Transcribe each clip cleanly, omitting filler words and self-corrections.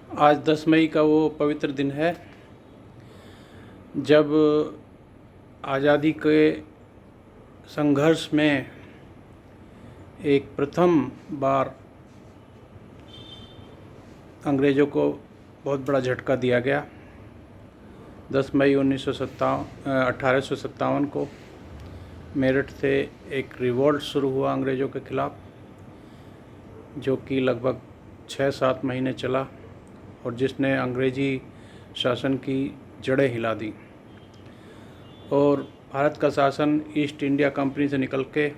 आज 10 मई का वो पवित्र दिन है जब आज़ादी के संघर्ष में एक प्रथम बार अंग्रेज़ों को बहुत बड़ा झटका दिया गया। 10 मई 1857 को मेरठ से एक रिवोल्ट शुरू हुआ अंग्रेज़ों के ख़िलाफ़, जो कि लगभग 6-7 महीने चला और जिसने अंग्रेज़ी शासन की जड़ें हिला दी और भारत का शासन ईस्ट इंडिया कंपनी से निकल के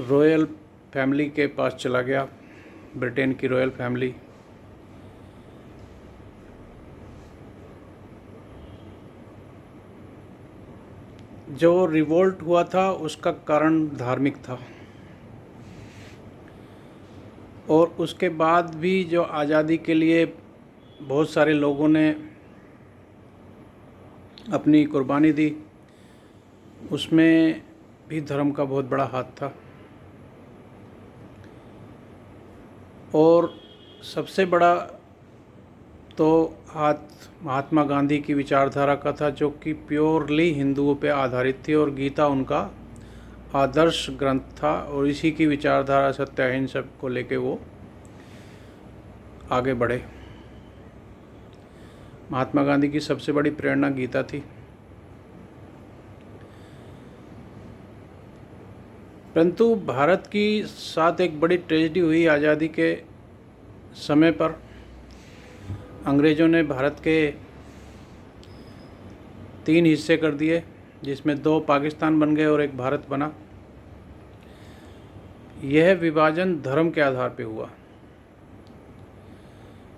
रॉयल फैमिली के पास चला गया, ब्रिटेन की रॉयल फैमिली। जो रिवोल्ट हुआ था उसका कारण धार्मिक था और उसके बाद भी जो आज़ादी के लिए बहुत सारे लोगों ने अपनी कुर्बानी दी, उसमें भी धर्म का बहुत बड़ा हाथ था। और सबसे बड़ा तो हाथ महात्मा गांधी की विचारधारा का था, जो कि प्योरली हिंदुओं पे आधारित थी और गीता उनका आदर्श ग्रंथ था और इसी की विचारधारा सत्य अहिंसा को लेके वो आगे बढ़े। महात्मा गांधी की सबसे बड़ी प्रेरणा गीता थी। परंतु भारत की साथ एक बड़ी ट्रेजेडी हुई। आज़ादी के समय पर अंग्रेज़ों ने भारत के 3 हिस्से कर दिए, जिसमें 2 पाकिस्तान बन गए और एक भारत बना। यह विभाजन धर्म के आधार पर हुआ।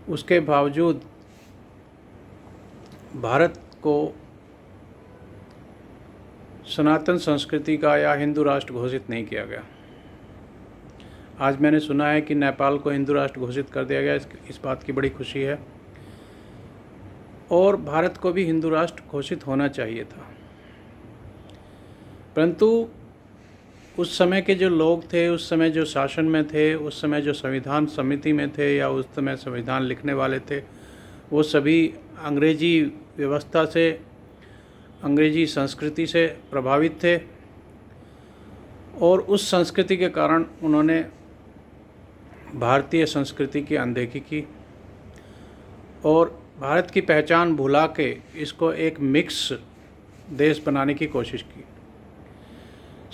उसके बावजूद भारत को सनातन संस्कृति का या हिंदू राष्ट्र घोषित नहीं किया गया। आज मैंने सुना है कि नेपाल को हिंदू राष्ट्र घोषित कर दिया गया। इस बात की बड़ी खुशी है और भारत को भी हिंदू राष्ट्र घोषित होना चाहिए था। परंतु उस समय के जो लोग थे, उस समय जो शासन में थे, उस समय जो संविधान समिति में थे या उस समय संविधान लिखने वाले थे, वो सभी अंग्रेजी व्यवस्था से, अंग्रेजी संस्कृति से प्रभावित थे और उस संस्कृति के कारण उन्होंने भारतीय संस्कृति की अनदेखी की और भारत की पहचान भुला के इसको एक मिक्स देश बनाने की कोशिश की।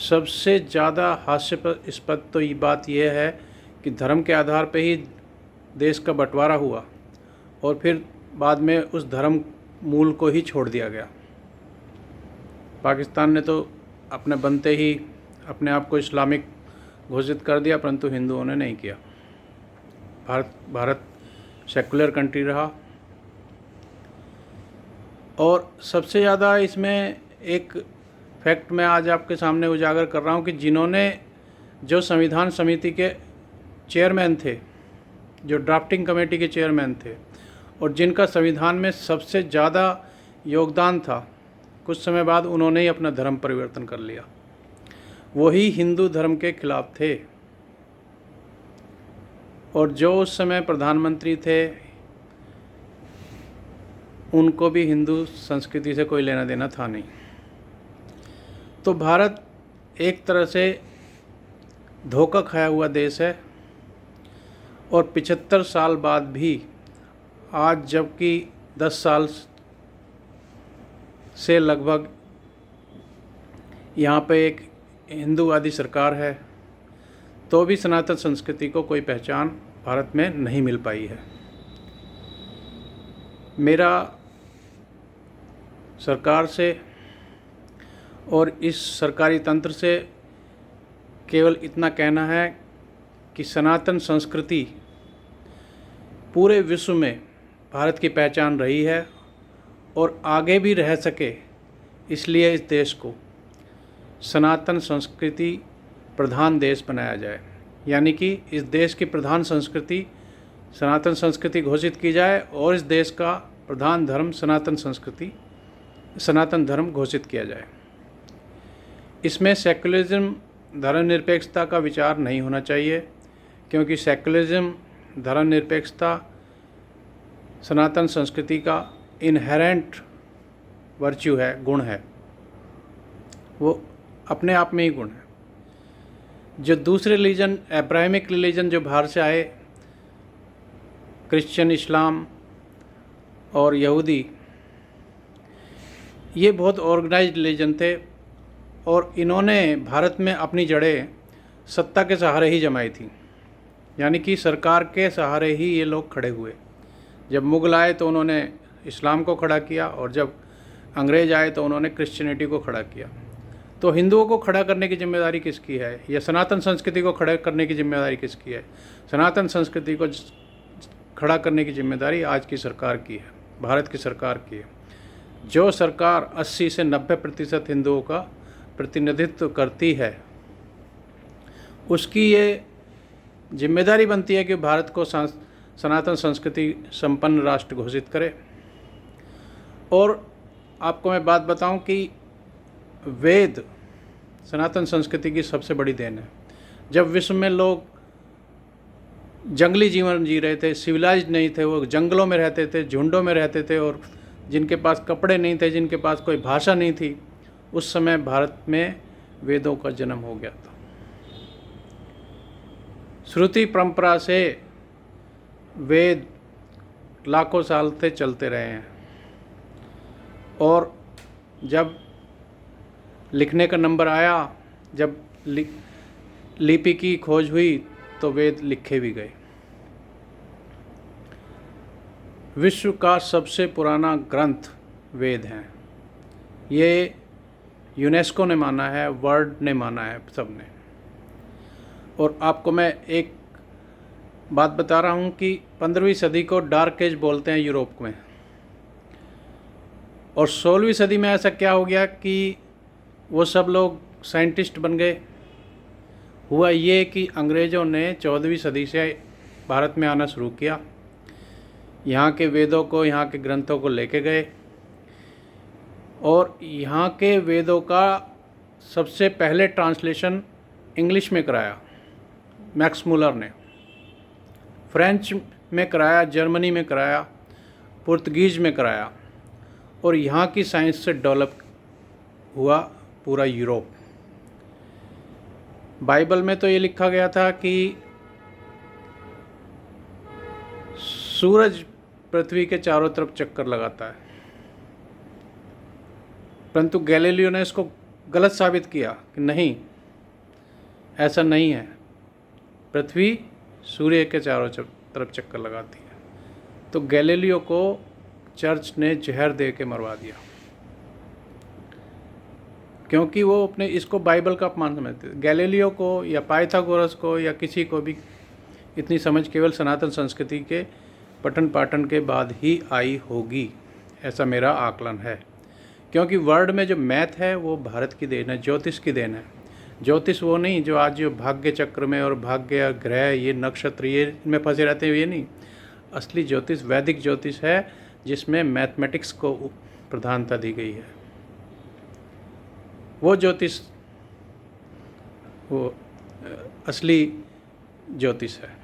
सबसे ज़्यादा हास्यास्पद तो ये बात यह है कि धर्म के आधार पर ही देश का बंटवारा हुआ और फिर बाद में उस धर्म मूल को ही छोड़ दिया गया। पाकिस्तान ने तो अपने बनते ही अपने आप को इस्लामिक घोषित कर दिया, परंतु हिंदुओं ने नहीं किया। भारत सेकुलर कंट्री रहा। और सबसे ज़्यादा इसमें एक फैक्ट मैं आज आपके सामने उजागर कर रहा हूँ कि जिन्होंने जो संविधान समिति के चेयरमैन थे, जो ड्राफ्टिंग कमेटी के चेयरमैन थे और जिनका संविधान में सबसे ज़्यादा योगदान था, कुछ समय बाद उन्होंने ही अपना धर्म परिवर्तन कर लिया। वही हिंदू धर्म के खिलाफ थे और जो उस समय प्रधानमंत्री थे उनको भी हिंदू संस्कृति से कोई लेना देना था नहीं। तो भारत एक तरह से धोखा खाया हुआ देश है और 75 साल बाद भी आज, जबकि 10 साल से लगभग यहाँ पे एक हिंदूवादी सरकार है, तो भी सनातन संस्कृति को कोई पहचान भारत में नहीं मिल पाई है। मेरा सरकार से और इस सरकारी तंत्र से केवल इतना कहना है कि सनातन संस्कृति पूरे विश्व में भारत की पहचान रही है और आगे भी रह सके, इसलिए इस देश को सनातन संस्कृति प्रधान देश बनाया जाए। यानी कि इस देश की प्रधान संस्कृति सनातन संस्कृति घोषित की जाए और इस देश का प्रधान धर्म सनातन धर्म घोषित किया जाए। इसमें सेकुलरिज्म, धर्मनिरपेक्षता का विचार नहीं होना चाहिए, क्योंकि सेकुलरिज्म धर्मनिरपेक्षता सनातन संस्कृति का इनहेरेंट वर्च्यू है, गुण है, वो अपने आप में ही गुण है। जो दूसरे रिलीजन, अब्राहमिक रिलीजन जो बाहर से आए, क्रिश्चियन, इस्लाम और यहूदी, ये बहुत ऑर्गेनाइज्ड रिलीजन थे और इन्होंने भारत में अपनी जड़ें सत्ता के सहारे ही जमाई थी, यानी कि सरकार के सहारे ही ये लोग खड़े हुए। जब मुग़ल आए तो उन्होंने इस्लाम को खड़ा किया और जब अंग्रेज़ आए तो उन्होंने क्रिश्चियनिटी को खड़ा किया। तो हिंदुओं को खड़ा करने की जिम्मेदारी किसकी है, या सनातन संस्कृति को खड़ा करने की जिम्मेदारी किसकी है? सनातन संस्कृति को खड़ा करने की जिम्मेदारी आज की सरकार की है, भारत की सरकार की है। जो सरकार 80 से 90% हिंदुओं का प्रतिनिधित्व करती है, उसकी ये जिम्मेदारी बनती है कि भारत को सनातन संस्कृति संपन्न राष्ट्र घोषित करे। और आपको मैं बात बताऊं कि वेद सनातन संस्कृति की सबसे बड़ी देन है। जब विश्व में लोग जंगली जीवन जी रहे थे, सिविलाइज्ड नहीं थे, वो जंगलों में रहते थे, झुंडों में रहते थे और जिनके पास कपड़े नहीं थे, जिनके पास कोई भाषा नहीं थी, उस समय भारत में वेदों का जन्म हो गया था। श्रुति परंपरा से वेद लाखों साल से चलते रहे हैं और जब लिखने का नंबर आया, जब लिपि की खोज हुई तो वेद लिखे भी गए। विश्व का सबसे पुराना ग्रंथ वेद हैं। ये यूनेस्को ने माना है, वर्ल्ड ने माना है, सबने। और आपको मैं एक बात बता रहा हूँ कि 15वीं सदी को डार्क एज बोलते हैं यूरोप में, और 16वीं सदी में ऐसा क्या हो गया कि वो सब लोग साइंटिस्ट बन गए। हुआ ये कि अंग्रेज़ों ने 14वीं सदी से भारत में आना शुरू किया, यहाँ के वेदों को, यहाँ के ग्रंथों को लेके गए और यहाँ के वेदों का सबसे पहले ट्रांसलेशन इंग्लिश में कराया मैक्स मुलर ने, फ्रेंच में कराया, जर्मनी में कराया, पुर्तगीज़ में कराया, और यहाँ की साइंस से डेवलप हुआ पूरा यूरोप। बाइबल में तो ये लिखा गया था कि सूरज पृथ्वी के चारों तरफ चक्कर लगाता है, परंतु गैलीलियो ने इसको गलत साबित किया कि नहीं, ऐसा नहीं है, पृथ्वी सूर्य के चारों तरफ चक्कर लगाती है। तो गैलीलियो को चर्च ने जहर दे के मरवा दिया, क्योंकि वो अपने इसको बाइबल का अपमान समझते थे। गैलीलियो को या पाइथागोरस को या किसी को भी इतनी समझ केवल सनातन संस्कृति के पठन पाठन के बाद ही आई होगी, ऐसा मेरा आकलन है। क्योंकि वर्ल्ड में जो मैथ है वो भारत की देन है, ज्योतिष की देन है। ज्योतिष वो नहीं जो आज जो भाग्य चक्र में और भाग्य ग्रह, ये नक्षत्र, ये इनमें फंसे रहते हैं, ये नहीं। असली ज्योतिष वैदिक ज्योतिष है, जिसमें मैथमेटिक्स को प्रधानता दी गई है। वो ज्योतिष वो असली ज्योतिष है।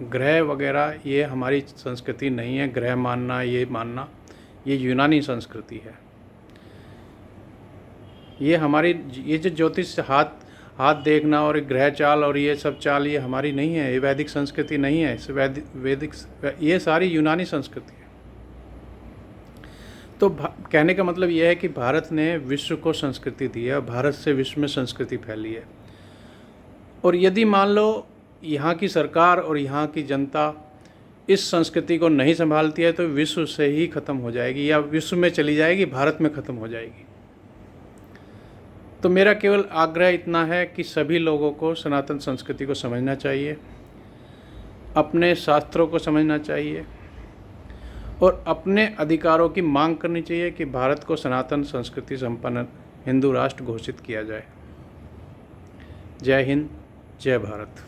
ग्रह वगैरह ये हमारी संस्कृति नहीं है। ग्रह मानना, ये मानना, ये यूनानी संस्कृति है। ये हमारी, ये जो ज्योतिष हाथ देखना और ग्रह चाल और ये सब चाल, ये हमारी नहीं है। ये वैदिक संस्कृति नहीं है। वैदिक ये सारी यूनानी संस्कृति है। तो कहने का मतलब ये है कि भारत ने विश्व को संस्कृति दी है, भारत से विश्व में संस्कृति फैली है। और यदि मान लो यहाँ की सरकार और यहाँ की जनता इस संस्कृति को नहीं संभालती है तो विश्व से ही ख़त्म हो जाएगी, या विश्व में चली जाएगी, भारत में ख़त्म हो जाएगी। तो मेरा केवल आग्रह इतना है कि सभी लोगों को सनातन संस्कृति को समझना चाहिए, अपने शास्त्रों को समझना चाहिए और अपने अधिकारों की मांग करनी चाहिए कि भारत को सनातन संस्कृति संपन्न हिंदू राष्ट्र घोषित किया जाए। जय हिंद, जय भारत।